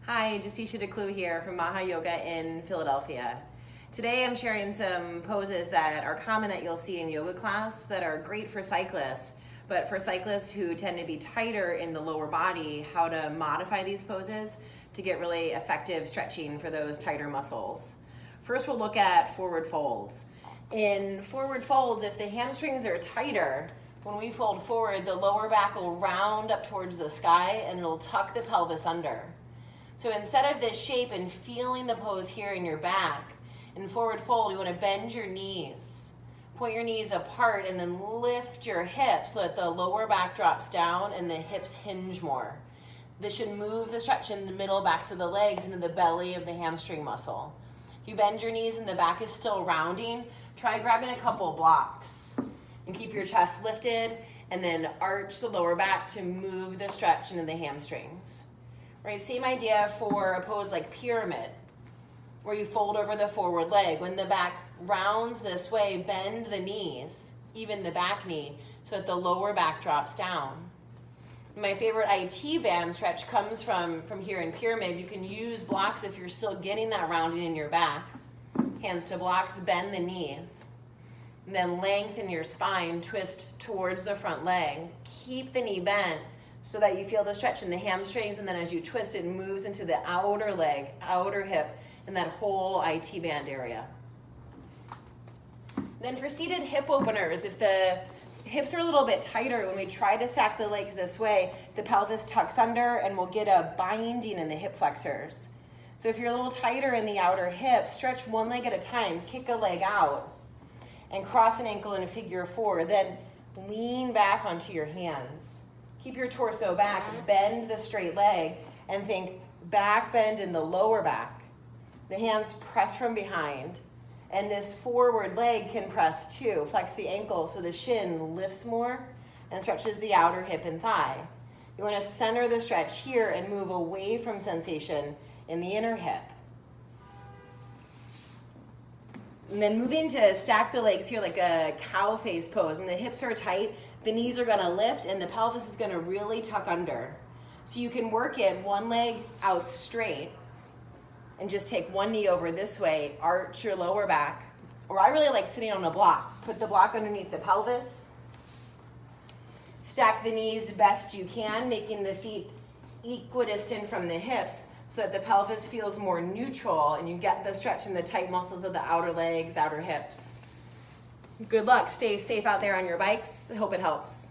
Hi, Justisha DeClue here from Maha Yoga in Philadelphia. Today I'm sharing some poses that are common that you'll see in yoga class that are great for cyclists, but for cyclists who tend to be tighter in the lower body, how to modify these poses to get really effective stretching for those tighter muscles. First we'll look at forward folds. In forward folds, if the hamstrings are tighter, when we fold forward, the lower back will round up towards the sky and it'll tuck the pelvis under. So instead of this shape and feeling the pose here in your back, in forward fold, you want to bend your knees. Point your knees apart and then lift your hips so that the lower back drops down and the hips hinge more. This should move the stretch in the middle backs of the legs into the belly of the hamstring muscle. If you bend your knees and the back is still rounding, try grabbing a couple blocks and keep your chest lifted and then arch the lower back to move the stretch into the hamstrings. Right, same idea for a pose like pyramid, where you fold over the forward leg. When the back rounds this way, bend the knees, even the back knee, so that the lower back drops down. My favorite IT band stretch comes from here in pyramid. You can use blocks if you're still getting that rounding in your back. Hands to blocks, bend the knees. And then lengthen your spine, twist towards the front leg. Keep the knee bent so that you feel the stretch in the hamstrings, and then as you twist, it moves into the outer leg, outer hip, and that whole IT band area. Then for seated hip openers, if the hips are a little bit tighter, when we try to stack the legs this way, the pelvis tucks under and we'll get a binding in the hip flexors. So if you're a little tighter in the outer hip, stretch one leg at a time, kick a leg out, and cross an ankle in a figure four, then lean back onto your hands. Keep your torso back, bend the straight leg, and think back bend in the lower back. The hands press from behind, and this forward leg can press too. Flex the ankle so the shin lifts more and stretches the outer hip and thigh. You want to center the stretch here and move away from sensation in the inner hip. And then moving to stack the legs here like a cow face pose, and the hips are tight, the knees are gonna lift and the pelvis is gonna really tuck under. So you can work it one leg out straight and just take one knee over this way, arch your lower back. Or I really like sitting on a block. Put the block underneath the pelvis. Stack the knees best you can, making the feet equidistant from the hips so that the pelvis feels more neutral and you get the stretch in the tight muscles of the outer legs, outer hips. Good luck. Stay safe out there on your bikes. I hope it helps.